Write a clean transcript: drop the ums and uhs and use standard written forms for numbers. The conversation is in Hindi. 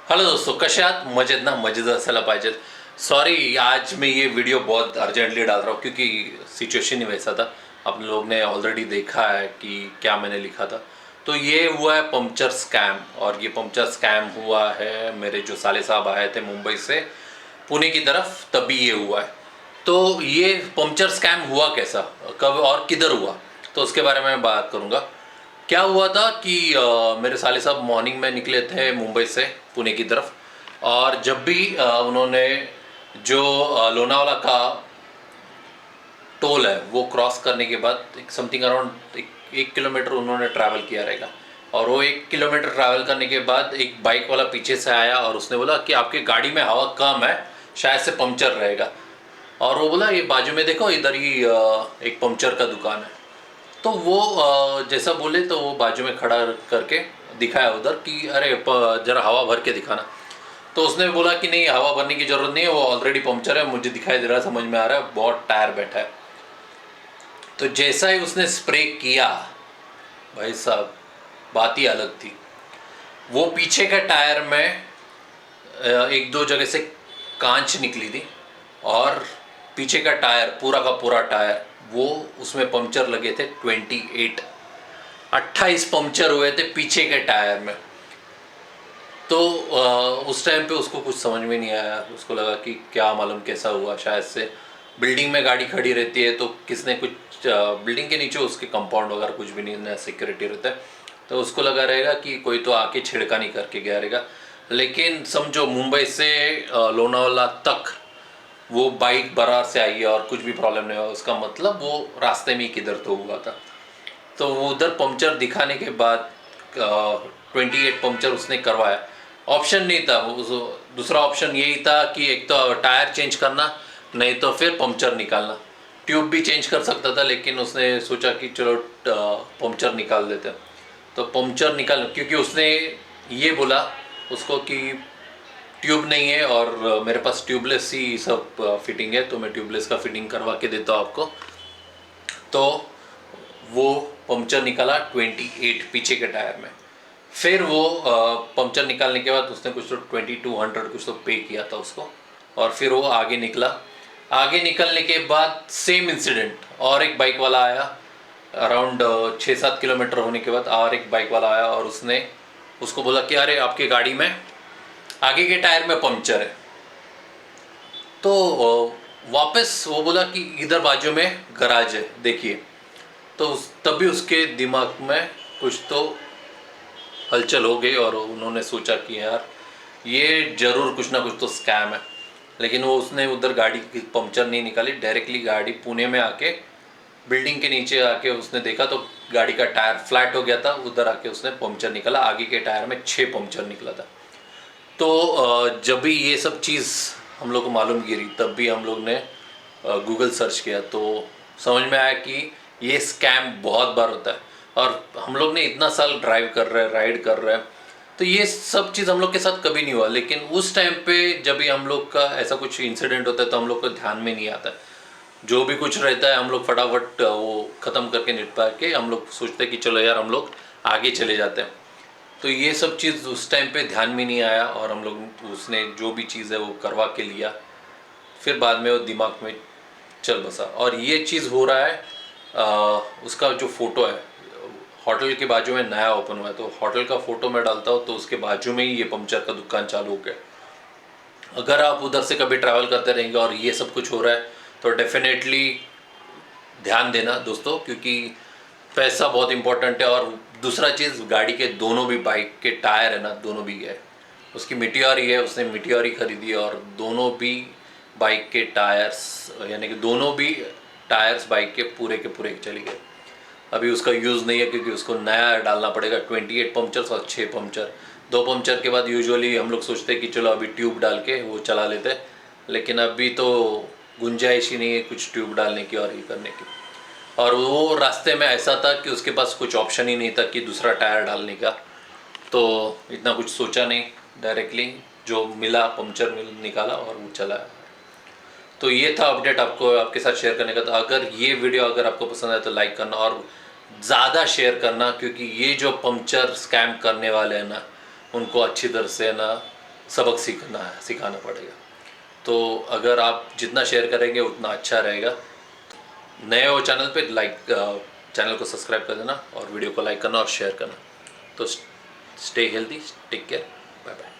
हॅलो दोस्तों, कसे आहात? मजेत ना? मजेत असायला पाहिजेत. सॉरी, आज मैं ये वीडियो बहुत अर्जेंटली डाल रहा हूँ क्योंकि सिचुएशन ही वैसा था. आप लोग ने ऑलरेडी देखा है कि क्या मैंने लिखा था. तो ये हुआ है पंक्चर स्कैम, और ये पंक्चर स्कैम हुआ है मेरे जो साले साहब आए थे मुंबई से पुणे की तरफ, तभी ये हुआ है. तो ये पंक्चर स्कैम हुआ कैसा, कब और किधर हुआ, तो उसके बारे में मैं बात करूँगा. क्या हुआ था कि मेरे साले साहब मॉर्निंग में निकले थे मुंबई से पुणे की तरफ. और जब भी उन्होंने जो लोनावाला का टोल है वो क्रॉस करने के बाद एक समथिंग अराउंड 1 किलोमीटर उन्होंने ट्रैवल किया रहेगा. और वो 1 किलोमीटर ट्रैवल करने के बाद एक बाइक वाला पीछे से आया और उसने बोला कि आपकी गाड़ी में हवा कम है, शायद से पंक्चर रहेगा. और वो बोला ये बाजू में देखो, इधर ही एक पंक्चर का दुकान है. तो वो जैसा बोले तो वो बाजू में खड़ा करके दिखाया उधर कि अरे जरा हवा भर के दिखाना. तो उसने बोला कि नहीं, हवा भरने की ज़रूरत नहीं है, वो ऑलरेडी पंक्चर है, मुझे दिखाई दे रहा है, समझ में आ रहा है, बहुत टायर बैठा है. तो जैसा ही उसने स्प्रे किया, भाई साहब, बात ही अलग थी. वो पीछे के टायर में एक दो जगह से कांच निकली थी, और पीछे का टायर, पूरा का पूरा टायर, वो उसमें पंक्चर लगे थे 28 पंक्चर हुए थे पीछे के टायर में. तो उस टाइम पे उसको कुछ समझ में नहीं आया. उसको लगा कि क्या मालूम कैसा हुआ, शायद से बिल्डिंग में गाड़ी खड़ी रहती है तो किसने कुछ बिल्डिंग के नीचे उसके कंपाउंड वगैरह कुछ भी नहीं, ना सिक्योरिटी रहता है, तो उसको लगा रहेगा कि कोई तो आके छिड़कानी करके गया रहेगा. लेकिन समझो मुंबई से लोनावाला तक वो बाइक बरार से आई है और कुछ भी प्रॉब्लम नहीं हुआ, उसका मतलब वो रास्ते में ही किधर तो हुआ था. तो वो उधर पंक्चर दिखाने के बाद 28 पंक्चर उसने करवाया. ऑप्शन नहीं था दूसरा ऑप्शन यही था कि एक तो टायर चेंज करना, नहीं तो फिर पंक्चर निकालना. ट्यूब भी चेंज कर सकता था, लेकिन उसने सोचा कि चलो पंक्चर निकाल देते हैं. तो पंक्चर निकाल, क्योंकि उसने ये बोला उसको कि ट्यूब नहीं है और मेरे पास ट्यूबलेस ही सब फिटिंग है, तो मैं ट्यूबलेस का फिटिंग करवा के देता हूँ आपको. तो वो पंक्चर निकाला 28 पीछे के टायर में. फिर वो पंक्चर निकालने के बाद उसने कुछ तो 2200 कुछ तो पे किया था उसको. और फिर वो आगे निकला. आगे निकलने के बाद सेम इंसिडेंट, और एक बाइक वाला आया. अराउंड 6-7 किलोमीटर होने के बाद और एक बाइक वाला आया, और उसने उसको बोला कि अरे आपकी गाड़ी में आगे के टायर में पंक्चर है. तो वापस वो बोला कि इधर बाजू में गराज है, देखिए. तो तभी उसके दिमाग में कुछ तो हलचल हो गई, और उन्होंने सोचा कि यार ये ज़रूर कुछ ना कुछ तो स्कैम है. लेकिन वो उसने उधर गाड़ी की पंक्चर नहीं निकाली, डायरेक्टली गाड़ी पुणे में आके बिल्डिंग के नीचे आके उसने देखा तो गाड़ी का टायर फ्लैट हो गया था. उधर आके उसने पंक्चर निकाला, आगे के टायर में 6 पंक्चर निकला था. तो जब भी ये सब चीज़ हम लोग को मालूम गिरी, तब भी हम लोग ने गूगल सर्च किया, तो समझ में आया कि ये स्कैम बहुत बार होता है. और हम लोग ने इतना साल ड्राइव कर रहे हैं, राइड कर रहे हैं, तो ये सब चीज़ हम लोग के साथ कभी नहीं हुआ. लेकिन उस टाइम पे जब भी हम लोग का ऐसा कुछ इंसिडेंट होता है तो हम लोग को ध्यान में नहीं आता है. जो भी कुछ रहता है हम लोग फटाफट वो ख़त्म करके निपटा के हम लोग सोचते हैं कि चलो यार हम लोग आगे चले जाते हैं. तो ये सब चीज़ उस टाइम पे ध्यान में नहीं आया, और हम लोग उसने जो भी चीज़ है वो करवा के लिया. फिर बाद में वो दिमाग में चल बसा. और ये चीज़ हो रहा है उसका जो फ़ोटो है, होटल के बाजू में नया ओपन हुआ है, तो होटल का फ़ोटो मैं डालता हूँ तो उसके बाजू में ही ये पंक्चर का दुकान चालू हो गया. अगर आप उधर से कभी ट्रैवल करते रहेंगे और ये सब कुछ हो रहा है तो डेफिनेटली ध्यान देना दोस्तों, क्योंकि पैसा बहुत इंपॉर्टेंट है. और दूसरा चीज़, गाड़ी के दोनों भी बाइक के टायर है ना, दोनों भी है. उसकी मीटियोर ही है, उसने मीटियोर ही खरीदी, और दोनों भी बाइक के टायर्स, यानी कि दोनों भी टायर्स बाइक के पूरे चले गए. अभी उसका यूज़ नहीं है क्योंकि उसको नया डालना पड़ेगा. 28 पंक्चर्स और 6 पंक्चर. 2 पंक्चर के बाद यूजुअली हम लोग सोचते हैं कि चलो अभी ट्यूब डाल के वो चला लेते हैं, लेकिन अभी तो गुंजाइश ही नहीं है कुछ ट्यूब डालने की और ये करने की. और वो रास्ते में ऐसा था कि उसके पास कुछ ऑप्शन ही नहीं था कि दूसरा टायर डालने का. तो इतना कुछ सोचा नहीं, डायरेक्टली जो मिला पंक्चर निकाला और वो चला. तो ये था अपडेट आपको आपके साथ शेयर करने का. तो अगर ये वीडियो अगर आपको पसंद आए तो लाइक करना और ज़्यादा शेयर करना, क्योंकि ये जो पंक्चर स्कैम करने वाले हैं ना, उनको अच्छी तरह से ना सबक सिखाना पड़ेगा। तो अगर आप जितना शेयर करेंगे उतना अच्छा रहेगा। नए हो चैनल पे चैनल को सब्सक्राइब कर देना और वीडियो को लाइक करना और शेयर करना। तो stay healthy, take care, bye bye.